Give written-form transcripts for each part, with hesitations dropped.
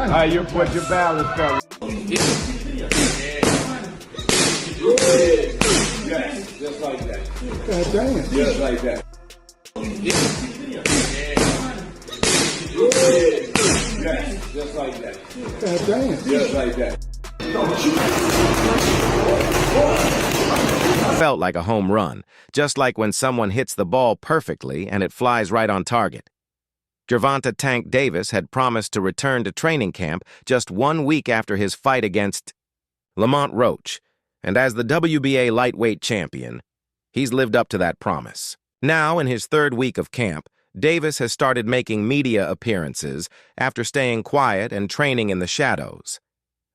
right, you put your balance, fella. Yes, just like that. God damn. Just like that. Yes, just like that. God damn. Just like that. Felt like a home run, just like when someone hits the ball perfectly and it flies right on target. Gervonta "Tank" Davis had promised to return to training camp just 1 week after his fight against Lamont Roach, and as the WBA lightweight champion, he's lived up to that promise. Now, in his 3rd week of camp, Davis has started making media appearances after staying quiet and training in the shadows.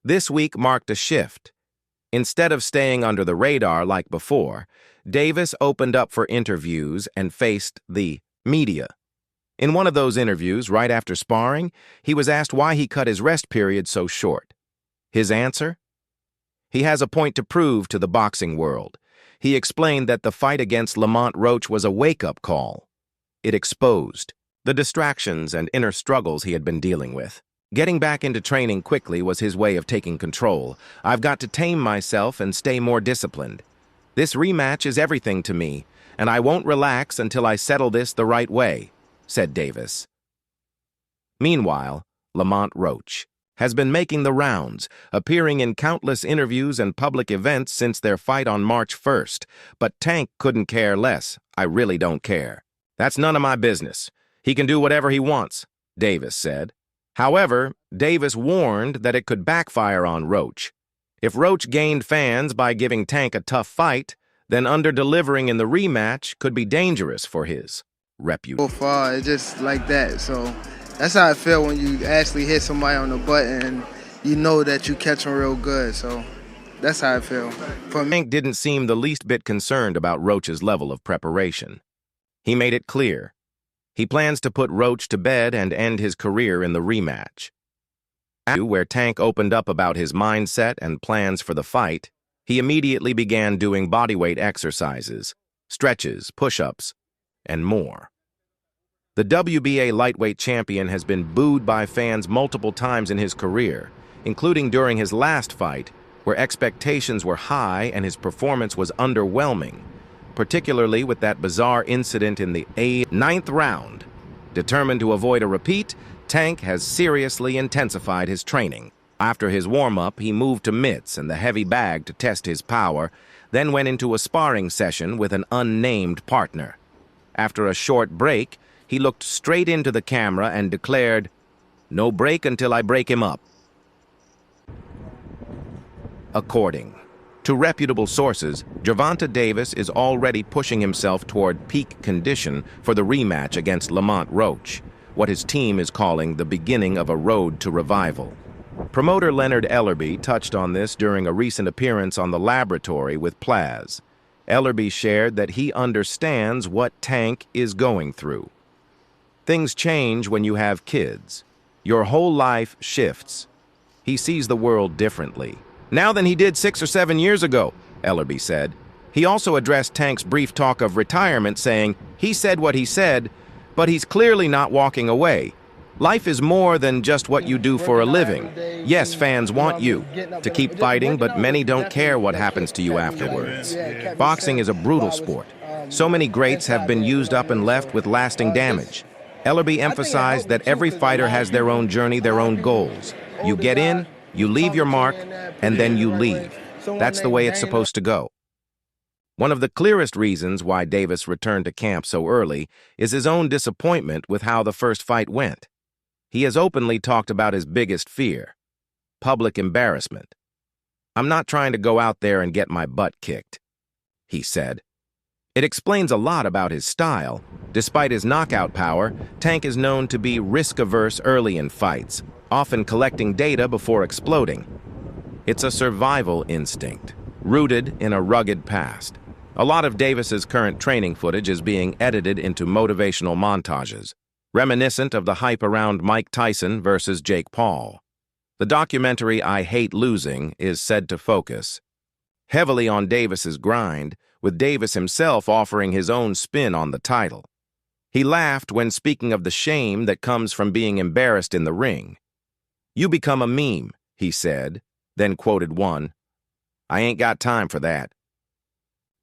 This week marked a shift. Instead of staying under the radar like before, Davis opened up for interviews and faced the media. In one of those interviews, right after sparring, he was asked why he cut his rest period so short. His answer? He has a point to prove to the boxing world. He explained that the fight against Lamont Roach was a wake-up call. It exposed the distractions and inner struggles he had been dealing with. Getting back into training quickly was his way of taking control. I've got to tame myself and stay more disciplined. This rematch is everything to me, and I won't relax until I settle this the right way, said Davis. Meanwhile, Lamont Roach has been making the rounds, appearing in countless interviews and public events since their fight on March 1st. But Tank couldn't care less. I really don't care. That's none of my business. He can do whatever he wants, Davis said. However, Davis warned that it could backfire on Roach. If Roach gained fans by giving Tank a tough fight, then under-delivering in the rematch could be dangerous for his reputation. So far, it's just like that. So that's how I feel when you actually hit somebody on the butt and you know that you catch them real good. So that's how I feel. For me, Tank didn't seem the least bit concerned about Roach's level of preparation. He made it clear. He plans to put Roach to bed and end his career in the rematch. Where Tank opened up about his mindset and plans for the fight, he immediately began doing bodyweight exercises, stretches, push-ups, and more. The WBA lightweight champion has been booed by fans multiple times in his career, including during his last fight, where expectations were high and his performance was underwhelming, particularly with that bizarre incident in the 9th round. Determined to avoid a repeat, Tank has seriously intensified his training. After his warm-up, he moved to mitts and the heavy bag to test his power, then went into a sparring session with an unnamed partner. After a short break, he looked straight into the camera and declared, "No break until I break him up." According to reputable sources, Gervonta Davis is already pushing himself toward peak condition for the rematch against Lamont Roach, what his team is calling the beginning of a road to revival. Promoter Leonard Ellerby touched on this during a recent appearance on The Laboratory with Plaz. Ellerby shared that he understands what Tank is going through. Things change when you have kids. Your whole life shifts. He sees the world differently now than he did 6 or 7 years ago, Ellerby said. He also addressed Tank's brief talk of retirement, saying, "He said what he said, but he's clearly not walking away. Life is more than just what you do for a living. Yes, fans want you to keep fighting, but many don't care what happens to you afterwards. Boxing is a brutal sport. So many greats have been used up and left with lasting damage." Ellerby emphasized that every fighter has their own journey, their own goals. You get in, you leave your mark, and then you leave. That's the way it's supposed to go. One of the clearest reasons why Davis returned to camp so early is his own disappointment with how the first fight went. He has openly talked about his biggest fear: public embarrassment. "I'm not trying to go out there and get my butt kicked," he said. It explains a lot about his style. Despite his knockout power, Tank is known to be risk-averse early in fights, often collecting data before exploding. It's a survival instinct, rooted in a rugged past. A lot of Davis's current training footage is being edited into motivational montages, reminiscent of the hype around Mike Tyson versus Jake Paul. The documentary I Hate Losing is said to focus heavily on Davis's grind, with Davis himself offering his own spin on the title. He laughed when speaking of the shame that comes from being embarrassed in the ring. "You become a meme," he said, then quoted one, "I ain't got time for that."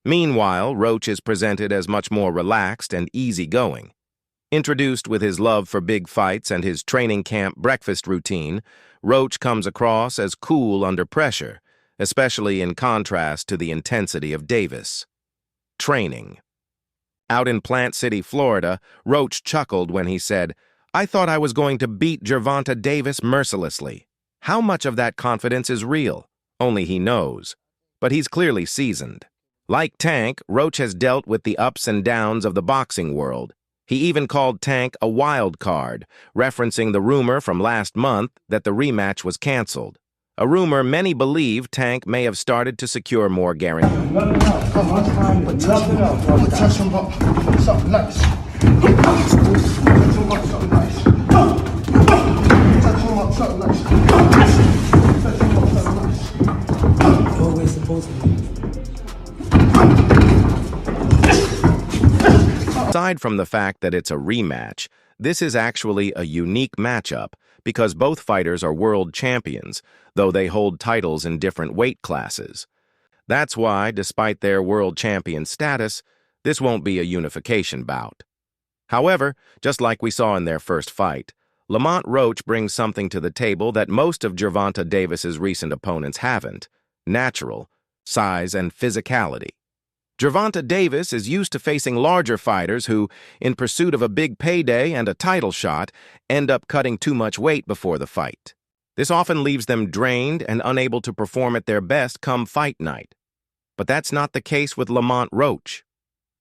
Meanwhile, Roach is presented as much more relaxed and easygoing. Introduced with his love for big fights and his training camp breakfast routine, Roach comes across as cool under pressure, especially in contrast to the intensity of Davis. Training. Out in Plant City, Florida, Roach chuckled when he said, "I thought I was going to beat Gervonta Davis mercilessly." How much of that confidence is real? Only he knows. But he's clearly seasoned. Like Tank, Roach has dealt with the ups and downs of the boxing world. He even called Tank a wild card, referencing the rumor from last month that the rematch was canceled. A rumor many believe Tank may have started to secure more guarantees. Nothing else. Come on, time. Nothing else. I'm gonna touch him up. Something nice. Touch him up, something nice. Touch him up, something nice. Touch him up, something nice. Always supposed to be. Aside from the fact that it's a rematch, this is actually a unique matchup because both fighters are world champions, though they hold titles in different weight classes. That's why, despite their world champion status, this won't be a unification bout. However, just like we saw in their first fight, Lamont Roach brings something to the table that most of Gervonta Davis's recent opponents haven't: natural, size, and physicality. Gervonta Davis is used to facing larger fighters who, in pursuit of a big payday and a title shot, end up cutting too much weight before the fight. This often leaves them drained and unable to perform at their best come fight night. But that's not the case with Lamont Roach.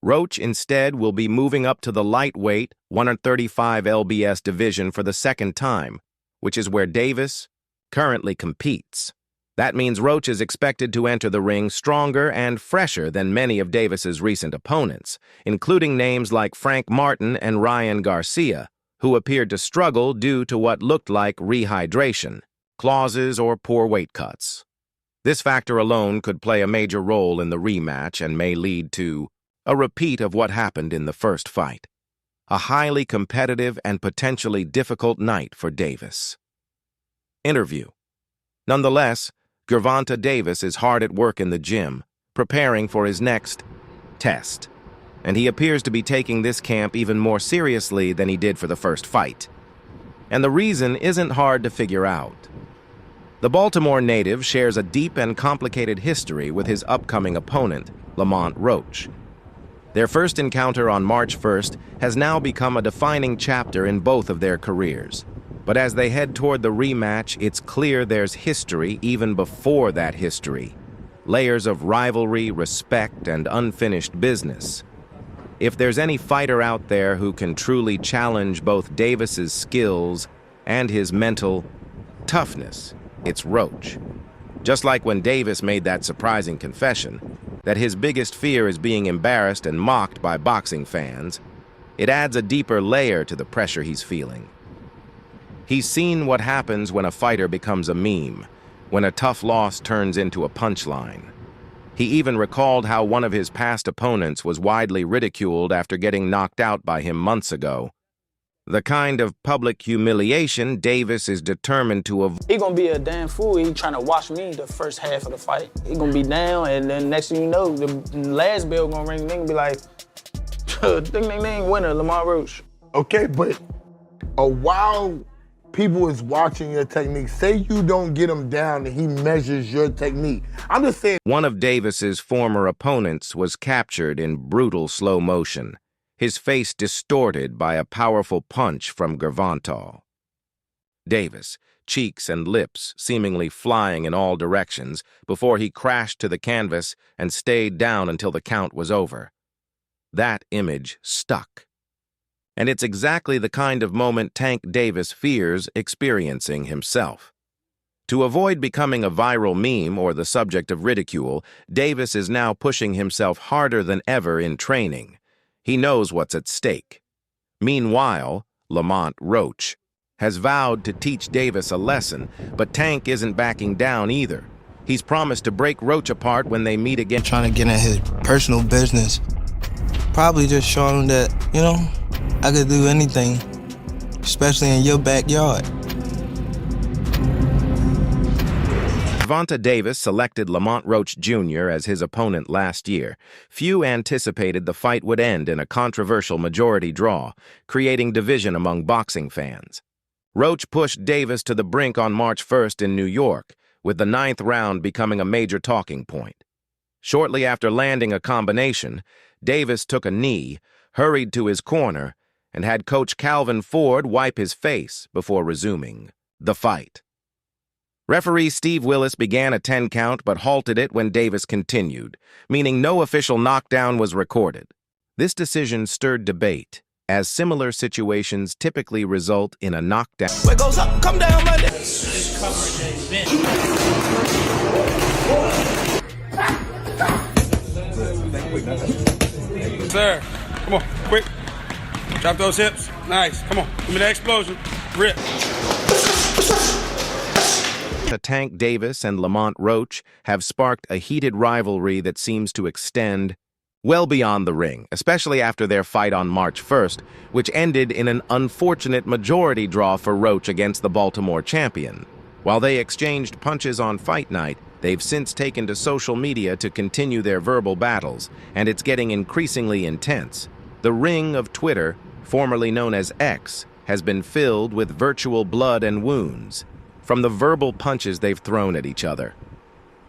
Roach instead will be moving up to the lightweight 135 lbs division for the second time, which is where Davis currently competes. That means Roach is expected to enter the ring stronger and fresher than many of Davis's recent opponents, including names like Frank Martin and Ryan Garcia, who appeared to struggle due to what looked like rehydration, clauses, or poor weight cuts. This factor alone could play a major role in the rematch and may lead to a repeat of what happened in the first fight. A highly competitive and potentially difficult night for Davis. Interview. Nonetheless, Gervonta Davis is hard at work in the gym, preparing for his next test, and he appears to be taking this camp even more seriously than he did for the first fight. And the reason isn't hard to figure out. The Baltimore native shares a deep and complicated history with his upcoming opponent, Lamont Roach. Their first encounter on March 1st has now become a defining chapter in both of their careers. But as they head toward the rematch, it's clear there's history even before that history. Layers of rivalry, respect, and unfinished business. If there's any fighter out there who can truly challenge both Davis's skills and his mental toughness, it's Roach. Just like when Davis made that surprising confession that his biggest fear is being embarrassed and mocked by boxing fans, it adds a deeper layer to the pressure he's feeling. He's seen what happens when a fighter becomes a meme, when a tough loss turns into a punchline. He even recalled how one of his past opponents was widely ridiculed after getting knocked out by him months ago. The kind of public humiliation Davis is determined to avoid. He gonna be a damn fool. He trying to watch me the first half of the fight. He gonna be down, and then next thing you know, the last bell gonna ring. They gonna be like, ding, ding, ding, winner, Lamont Roach. Okay, but while people is watching your technique, say you don't get him down and he measures your technique. I'm just saying. One of Davis's former opponents was captured in brutal slow motion, his face distorted by a powerful punch from Gervonta. Davis, cheeks and lips seemingly flying in all directions before he crashed to the canvas and stayed down until the count was over. That image stuck. And it's exactly the kind of moment Tank Davis fears experiencing himself. To avoid becoming a viral meme or the subject of ridicule, Davis is now pushing himself harder than ever in training. He knows what's at stake. Meanwhile, Lamont Roach has vowed to teach Davis a lesson, but Tank isn't backing down either. He's promised to break Roach apart when they meet again. Trying to get in his personal business. Probably just showing him that, I could do anything, especially in your backyard. Gervonta Davis selected Lamont Roach Jr. as his opponent last year. Few anticipated the fight would end in a controversial majority draw, creating division among boxing fans. Roach pushed Davis to the brink on March 1st in New York, with the 9th round becoming a major talking point. Shortly after landing a combination, Davis took a knee, hurried to his corner, and had coach Calvin Ford wipe his face before resuming the fight. Referee Steve Willis began a 10 count but halted it when Davis continued, meaning no official knockdown was recorded. This decision stirred debate, as similar situations typically result in a knockdown. Where goes up, come down, my nigga. Sir, come on, quick. Drop those hips. Nice, come on. Give me that explosion. Rip. Tank Davis and Lamont Roach have sparked a heated rivalry that seems to extend well beyond the ring, especially after their fight on March 1st, which ended in an unfortunate majority draw for Roach against the Baltimore champion. While they exchanged punches on fight night, they've since taken to social media to continue their verbal battles, and it's getting increasingly intense. The ring of Twitter, formerly known as X, has been filled with virtual blood and wounds from the verbal punches they've thrown at each other.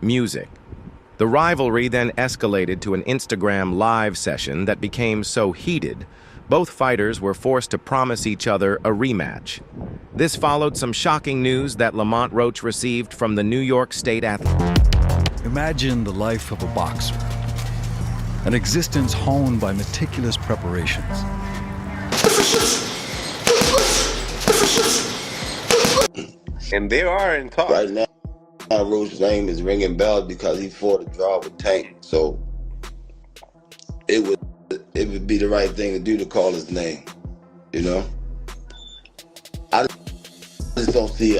Music. The rivalry then escalated to an Instagram live session that became so heated, both fighters were forced to promise each other a rematch. This followed some shocking news that Lamont Roach received from the New York State Athletic. Imagine the life of a boxer, an existence honed by meticulous preparations. And they are in talk. Right now, Roach's name is ringing bells because he fought a draw with Tank. So it would be the right thing to do to call his name, you know? I just don't see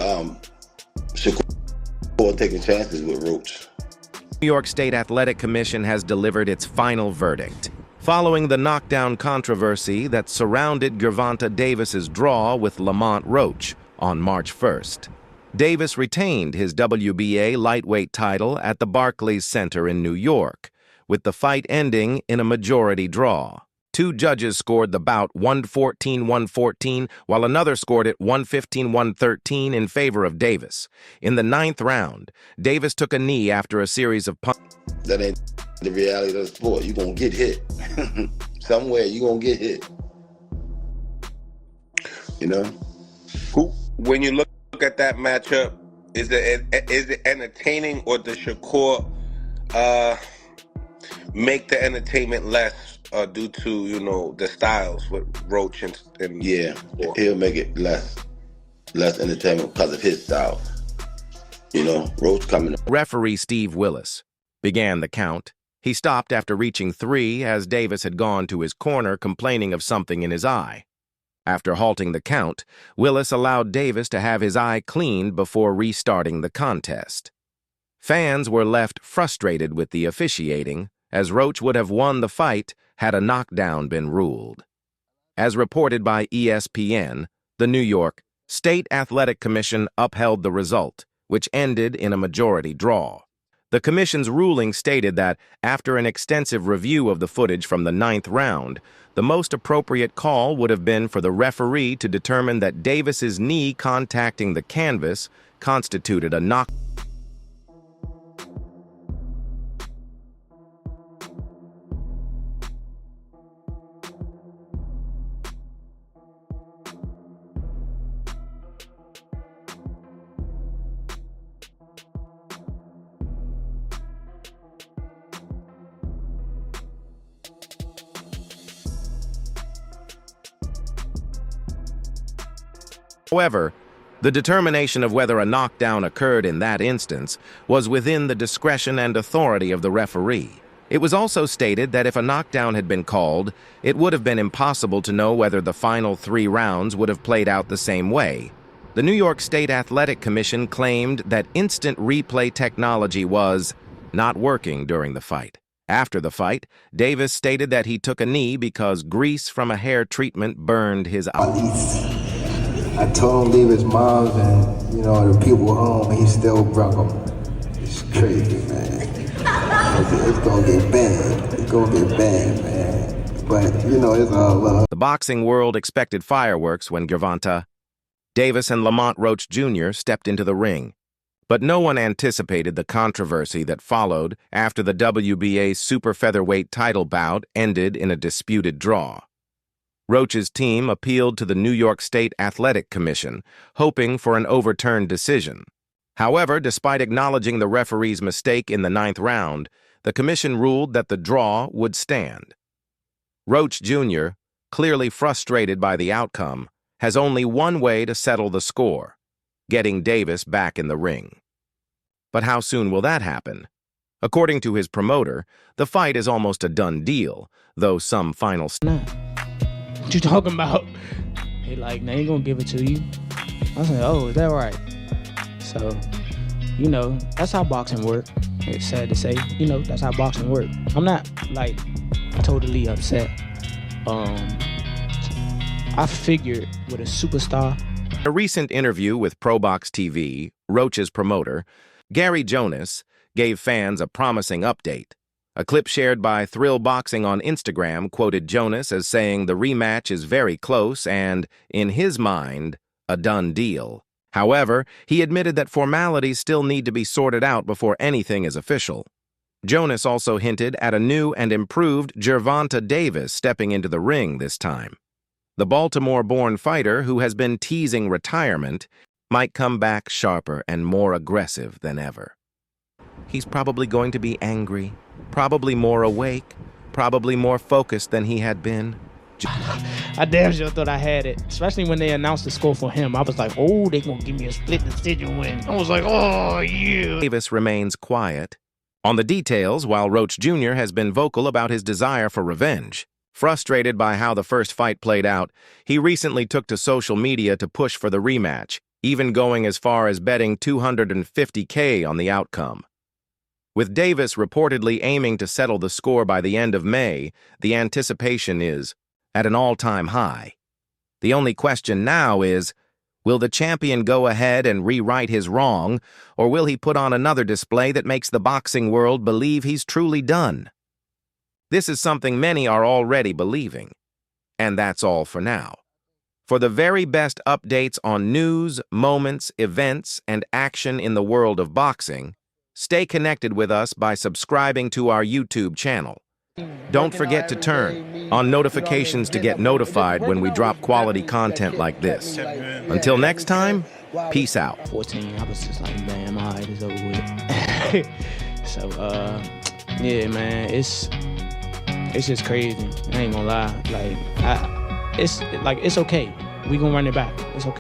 Shakur taking chances with Roach. New York State Athletic Commission has delivered its final verdict, following the knockdown controversy that surrounded Gervonta Davis's draw with Lamont Roach on March 1st. Davis retained his WBA lightweight title at the Barclays Center in New York, with the fight ending in a majority draw. Two judges scored the bout 114-114, while another scored it 115-113 in favor of Davis. In the 9th round, Davis took a knee after a series of punches. That ain't the reality of the sport. You're going to get hit. Somewhere you're going to get hit. You know? When you look at that matchup, is it entertaining, or does Shakur make the entertainment less due to, you know, the styles with Roach and yeah, he'll make it less entertainment because of his style. You know, Roach coming up. Referee Steve Willis began the count. He stopped after reaching 3 as Davis had gone to his corner complaining of something in his eye. After halting the count, Willis allowed Davis to have his eye cleaned before restarting the contest. Fans were left frustrated with the officiating, as Roach would have won the fight had a knockdown been ruled. As reported by ESPN, the New York State Athletic Commission upheld the result, which ended in a majority draw. The commission's ruling stated that, after an extensive review of the footage from the 9th round, the most appropriate call would have been for the referee to determine that Davis's knee contacting the canvas constituted a knock. However, the determination of whether a knockdown occurred in that instance was within the discretion and authority of the referee. It was also stated that if a knockdown had been called, it would have been impossible to know whether the final 3 rounds would have played out the same way. The New York State Athletic Commission claimed that instant replay technology was not working during the fight. After the fight, Davis stated that he took a knee because grease from a hair treatment burned his eyes. I told him to leave his mom's and, the people home, and he still broke them. crazy, man. It's gonna get bad. It's gonna get bad, man. But, you know, it's all love. The boxing world expected fireworks when Gervonta, Davis, and Lamont Roach Jr. stepped into the ring. But no one anticipated the controversy that followed after the WBA super featherweight title bout ended in a disputed draw. Roach's team appealed to the New York State Athletic Commission, hoping for an overturned decision. However, despite acknowledging the referee's mistake in the 9th round, the commission ruled that the draw would stand. Roach Jr., clearly frustrated by the outcome, has only one way to settle the score: getting Davis back in the ring. But how soon will that happen? According to his promoter, the fight is almost a done deal, though some final... What you talking about? He like, they ain't gonna give it to you. I was like, oh, is that right? So, you know, that's how boxing work. It's sad to say, you know, that's how boxing work. I'm not, like, totally upset. I figured with a superstar... In a recent interview with ProBox TV, Roach's promoter, Gary Jonas, gave fans a promising update. A clip shared by Thrill Boxing on Instagram quoted Jonas as saying the rematch is very close and, in his mind, a done deal. However, he admitted that formalities still need to be sorted out before anything is official. Jonas also hinted at a new and improved Gervonta Davis stepping into the ring this time. The Baltimore-born fighter, who has been teasing retirement, might come back sharper and more aggressive than ever. He's probably going to be angry, probably more awake, probably more focused than he had been. I damn sure thought I had it, especially when they announced the score for him. I was like, oh, they gonna give me a split decision win. I was like, oh, yeah. Davis remains quiet on the details, while Roach Jr. has been vocal about his desire for revenge. Frustrated by how the first fight played out, he recently took to social media to push for the rematch, even going as far as betting $250K on the outcome. With Davis reportedly aiming to settle the score by the end of May, the anticipation is at an all-time high. The only question now is, will the champion go ahead and rewrite his wrong, or will he put on another display that makes the boxing world believe he's truly done? This is something many are already believing, and that's all for now. For the very best updates on news, moments, events, and action in the world of boxing, stay connected with us by subscribing to our YouTube channel. Don't forget to turn on notifications to get notified when we drop quality content like this. Until next time, peace out. 14, I was just like, man, my height is over with. So, yeah, man, it's just crazy. I ain't gonna lie. Like, it's okay. We gonna run it back. It's okay.